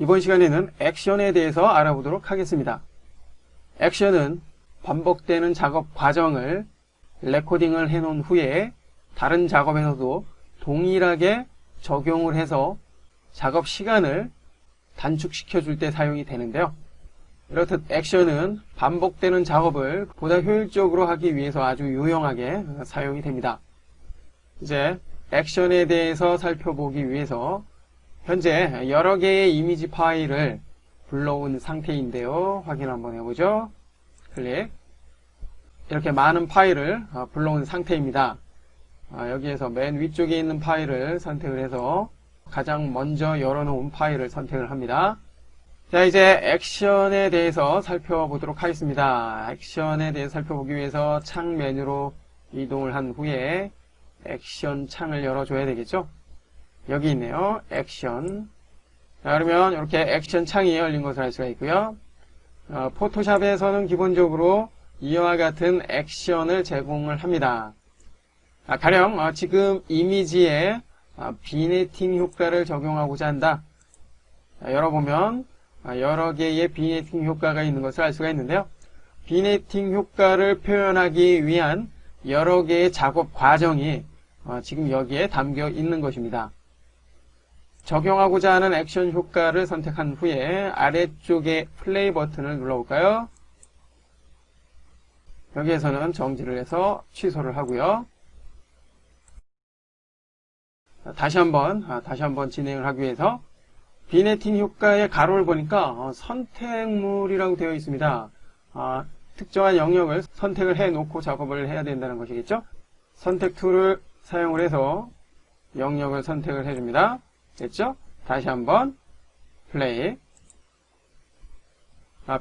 이번 시간에는 액션에 대해서 알아보도록 하겠습니다. 액션은 반복되는 작업 과정을 레코딩을 해놓은 후에 다른 작업에서도 동일하게 적용을 해서 작업 시간을 단축시켜 줄 때 사용이 되는데요. 이렇듯 액션은 반복되는 작업을 보다 효율적으로 하기 위해서 아주 유용하게 사용이 됩니다. 이제 액션에 대해서 살펴보기 위해서 현재 여러 개의 이미지 파일을 불러온 상태인데요. 확인 한번 해보죠. 클릭. 이렇게 많은 파일을 불러온 상태입니다. 여기에서 맨 위쪽에 있는 파일을 선택을 해서 가장 먼저 열어놓은 파일을 선택을 합니다. 자, 이제 액션에 대해서 살펴보도록 하겠습니다. 액션에 대해서 살펴보기 위해서 창 메뉴로 이동을 한 후에 액션 창을 열어줘야 되겠죠? 여기 있네요. 액션. 자, 그러면 이렇게 액션 창이 열린 것을 알 수가 있고요. 포토샵에서는 기본적으로 이와 같은 액션을 제공을 합니다. 가령 지금 이미지에 비네팅 효과를 적용하고자 한다. 열어보면 여러 개의 비네팅 효과가 있는 것을 알 수가 있는데요. 비네팅 효과를 표현하기 위한 여러 개의 작업 과정이 지금 여기에 담겨 있는 것입니다. 적용하고자 하는 액션 효과를 선택한 후에 아래쪽에 플레이 버튼을 눌러볼까요? 여기에서는 정지를 해서 취소를 하고요. 다시 한번 진행을 하기 위해서 비네팅 효과의 가로를 보니까 선택물이라고 되어 있습니다. 특정한 영역을 선택을 해 놓고 작업을 해야 된다는 것이겠죠? 선택 툴을 사용을 해서 영역을 선택을 해줍니다. 됐죠? 다시 한번 플레이.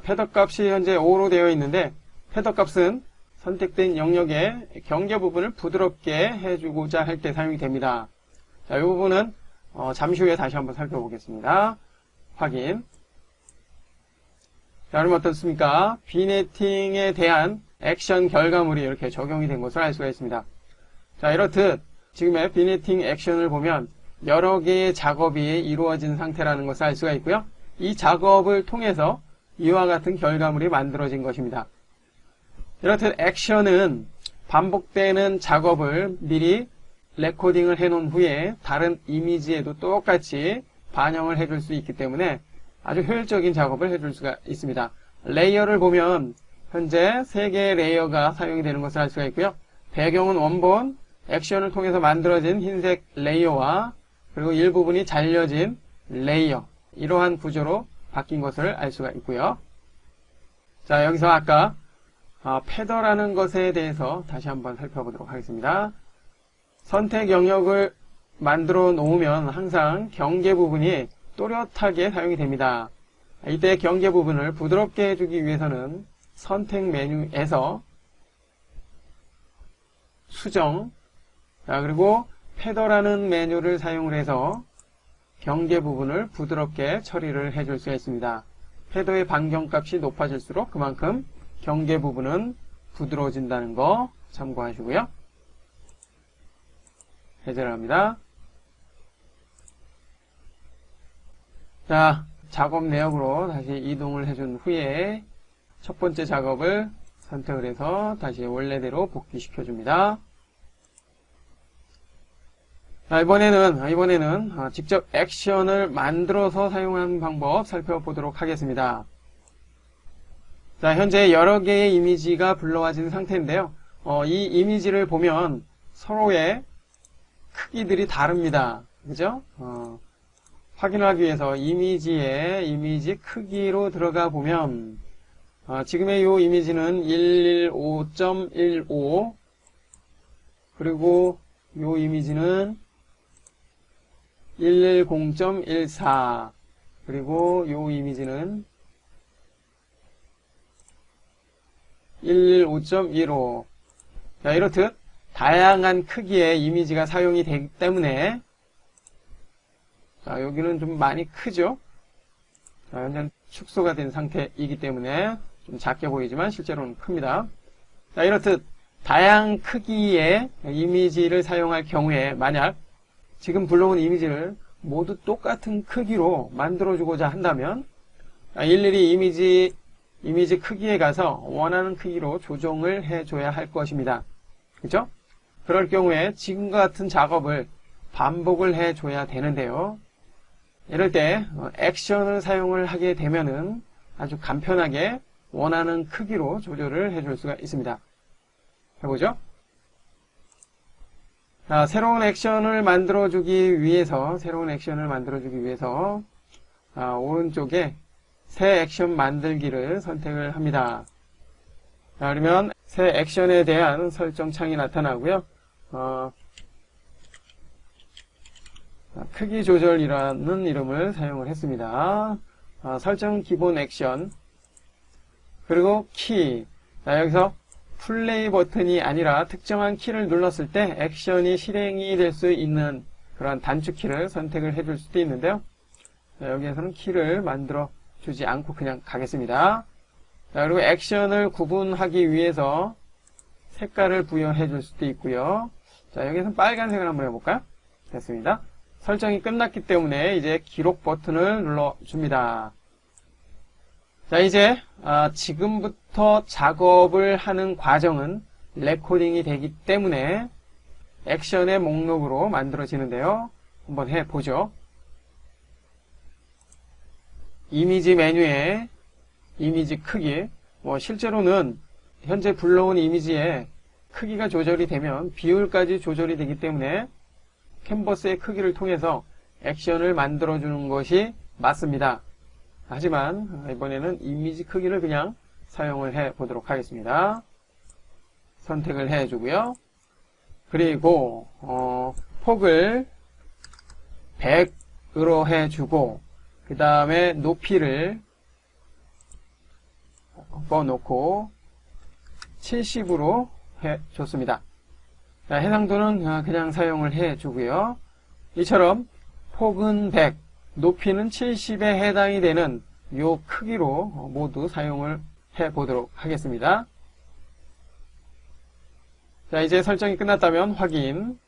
패더 값이 현재 5로 되어 있는데 패더 값은 선택된 영역의 경계 부분을 부드럽게 해주고자 할 때 사용이 됩니다. 자, 이 부분은 잠시 후에 다시 한번 살펴보겠습니다. 확인. 자, 그럼 어떻습니까? 비네팅에 대한 액션 결과물이 이렇게 적용이 된 것을 알 수가 있습니다. 자, 이렇듯 지금의 비네팅 액션을 보면 여러 개의 작업이 이루어진 상태라는 것을 알 수가 있고요. 이 작업을 통해서 이와 같은 결과물이 만들어진 것입니다. 이렇듯 액션은 반복되는 작업을 미리 레코딩을 해놓은 후에 다른 이미지에도 똑같이 반영을 해줄 수 있기 때문에 아주 효율적인 작업을 해줄 수가 있습니다. 레이어를 보면 현재 3개의 레이어가 사용이 되는 것을 알 수가 있고요. 배경은 원본, 액션을 통해서 만들어진 흰색 레이어와 그리고 일부분이 잘려진 레이어, 이러한 구조로 바뀐 것을 알 수가 있고요. 자, 여기서 아까 패더라는 것에 대해서 다시 한번 살펴보도록 하겠습니다. 선택 영역을 만들어 놓으면 항상 경계 부분이 또렷하게 사용이 됩니다. 이때 경계 부분을 부드럽게 해주기 위해서는 선택 메뉴에서 수정, 그리고 패더라는 메뉴를 사용을 해서 경계 부분을 부드럽게 처리를 해줄 수가 있습니다. 패더의 반경값이 높아질수록 그만큼 경계 부분은 부드러워진다는 거 참고하시고요. 해제를 합니다. 자, 작업 내역으로 다시 이동을 해준 후에 첫 번째 작업을 선택을 해서 다시 원래대로 복귀시켜 줍니다. 자, 이번에는 직접 액션을 만들어서 사용하는 방법 살펴보도록 하겠습니다. 자, 현재 여러 개의 이미지가 불러와진 상태인데요. 이 이미지를 보면 서로의 크기들이 다릅니다. 그죠? 확인하기 위해서 이미지 크기로 들어가 보면 지금의 이 이미지는 115.15 그리고 이 이미지는 110.14 그리고 이 이미지는 115.15. 자, 이렇듯 다양한 크기의 이미지가 사용이 되기 때문에 자, 여기는 좀 많이 크죠? 자, 현재 축소가 된 상태이기 때문에 좀 작게 보이지만 실제로는 큽니다. 자, 이렇듯 다양한 크기의 이미지를 사용할 경우에 만약 지금 불러온 이미지를 모두 똑같은 크기로 만들어주고자 한다면 일일이 이미지 크기에 가서 원하는 크기로 조정을 해줘야 할 것입니다. 그렇죠? 그럴 경우에 지금과 같은 작업을 반복을 해줘야 되는데요. 이럴 때 액션을 사용을 하게 되면은 아주 간편하게 원하는 크기로 조절을 해줄 수가 있습니다. 해보죠. 자, 새로운 액션을 만들어주기 위해서 오른쪽에 새 액션 만들기를 선택을 합니다. 자, 그러면 새 액션에 대한 설정 창이 나타나고요. 크기 조절이라는 이름을 사용을 했습니다. 설정 기본 액션, 그리고 키. 자, 여기서 플레이 버튼이 아니라 특정한 키를 눌렀을 때 액션이 실행이 될 수 있는 그런 단축키를 선택을 해줄 수도 있는데요. 자, 여기에서는 키를 만들어 주지 않고 그냥 가겠습니다. 자, 그리고 액션을 구분하기 위해서 색깔을 부여해 줄 수도 있고요. 자, 여기서는 빨간색을 한번 해볼까요? 됐습니다. 설정이 끝났기 때문에 이제 기록 버튼을 눌러줍니다. 자, 이제 지금부터 작업을 하는 과정은 레코딩이 되기 때문에 액션의 목록으로 만들어지는데요. 한번 해보죠. 이미지 메뉴에 이미지 크기, 실제로는 현재 불러온 이미지의 크기가 조절이 되면 비율까지 조절이 되기 때문에 캔버스의 크기를 통해서 액션을 만들어주는 것이 맞습니다. 하지만 이번에는 이미지 크기를 그냥 사용을 해 보도록 하겠습니다. 선택을 해주고요. 그리고 폭을 100으로 해주고 그 다음에 높이를 꺾어놓고 70으로 해줬습니다. 자, 해상도는 그냥 사용을 해주고요. 이처럼 폭은 100, 높이는 70에 해당이 되는 이 크기로 모두 사용을 해보도록 하겠습니다. 자, 이제 설정이 끝났다면 확인.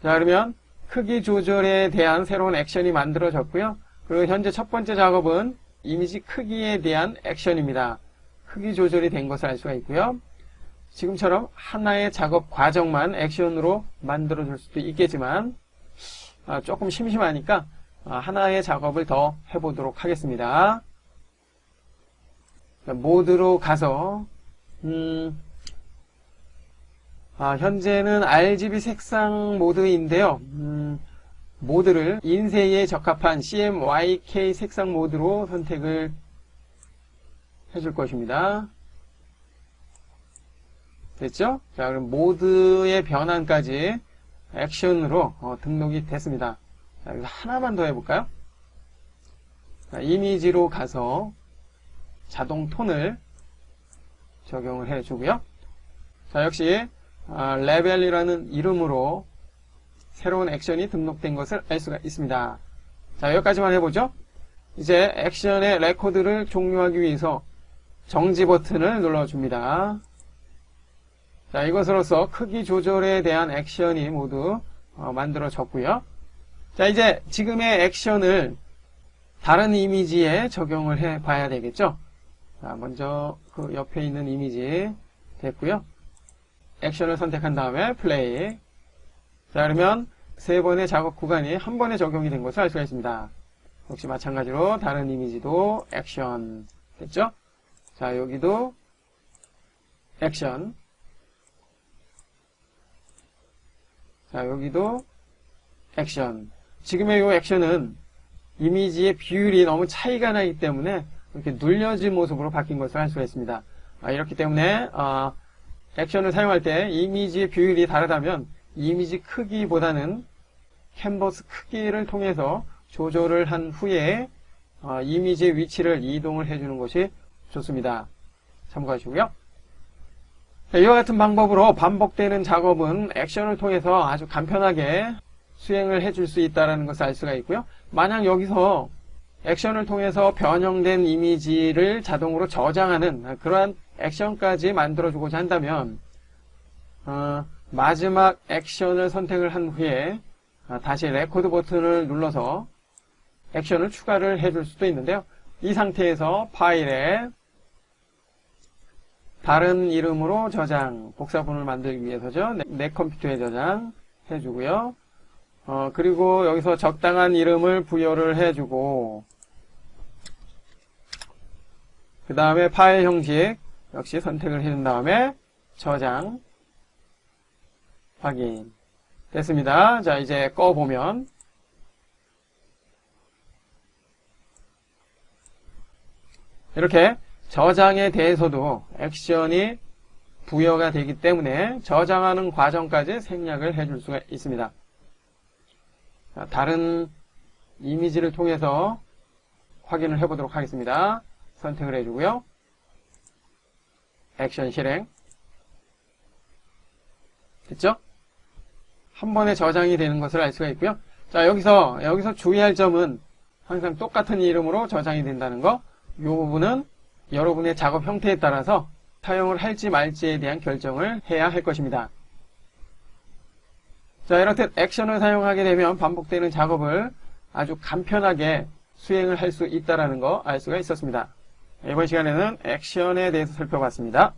자, 그러면 크기 조절에 대한 새로운 액션이 만들어졌고요. 그리고 현재 첫 번째 작업은 이미지 크기에 대한 액션입니다. 크기 조절이 된 것을 알 수가 있고요. 지금처럼 하나의 작업 과정만 액션으로 만들어줄 수도 있겠지만 조금 심심하니까 하나의 작업을 더 해보도록 하겠습니다. 모드로 가서 현재는 RGB 색상 모드인데요. 모드를 인쇄에 적합한 CMYK 색상 모드로 선택을 해줄 것입니다. 됐죠? 자, 그럼 모드의 변환까지 액션으로 등록이 됐습니다. 자, 여기서 하나만 더 해볼까요? 자, 이미지로 가서 자동 톤을 적용을 해주고요. 자, 역시 레벨이라는 이름으로 새로운 액션이 등록된 것을 알 수가 있습니다. 자, 여기까지만 해보죠. 이제 액션의 레코드를 종료하기 위해서 정지 버튼을 눌러줍니다. 자, 이것으로써 크기 조절에 대한 액션이 모두 만들어졌고요. 자, 이제 지금의 액션을 다른 이미지에 적용을 해 봐야 되겠죠. 자, 먼저 그 옆에 있는 이미지 됐고요. 액션을 선택한 다음에 플레이. 자, 그러면 세 번의 작업 구간이 한 번에 적용이 된 것을 알 수가 있습니다. 역시 마찬가지로 다른 이미지도 액션 됐죠? 자, 여기도 액션. 자, 여기도 액션. 지금의 이 액션은 이미지의 비율이 너무 차이가 나기 때문에 이렇게 눌려진 모습으로 바뀐 것을 알 수가 있습니다. 이렇기 때문에 액션을 사용할 때 이미지의 비율이 다르다면 이미지 크기보다는 캔버스 크기를 통해서 조절을 한 후에 이미지의 위치를 이동을 해주는 것이 좋습니다. 참고하시고요. 이와 같은 방법으로 반복되는 작업은 액션을 통해서 아주 간편하게 수행을 해줄 수 있다는 것을 알 수가 있고요. 만약 여기서 액션을 통해서 변형된 이미지를 자동으로 저장하는 그러한 액션까지 만들어주고자 한다면 마지막 액션을 선택을 한 후에 다시 레코드 버튼을 눌러서 액션을 추가를 해줄 수도 있는데요. 이 상태에서 파일에 다른 이름으로 저장, 복사본을 만들기 위해서죠. 내 컴퓨터에 저장 해주고요. 그리고 여기서 적당한 이름을 부여를 해주고, 그 다음에 파일 형식 역시 선택을 해준 다음에 저장, 확인. 됐습니다. 자, 이제 꺼보면 이렇게 저장에 대해서도 액션이 부여가 되기 때문에 저장하는 과정까지 생략을 해줄 수가 있습니다. 자, 다른 이미지를 통해서 확인을 해보도록 하겠습니다. 선택을 해주고요. 액션 실행. 됐죠? 한 번에 저장이 되는 것을 알 수가 있고요. 자, 여기서 주의할 점은 항상 똑같은 이름으로 저장이 된다는 거. 이 부분은 여러분의 작업 형태에 따라서 사용을 할지 말지에 대한 결정을 해야 할 것입니다. 자, 이렇듯 액션을 사용하게 되면 반복되는 작업을 아주 간편하게 수행을 할 수 있다는 거 알 수가 있었습니다. 이번 시간에는 액션에 대해서 살펴봤습니다.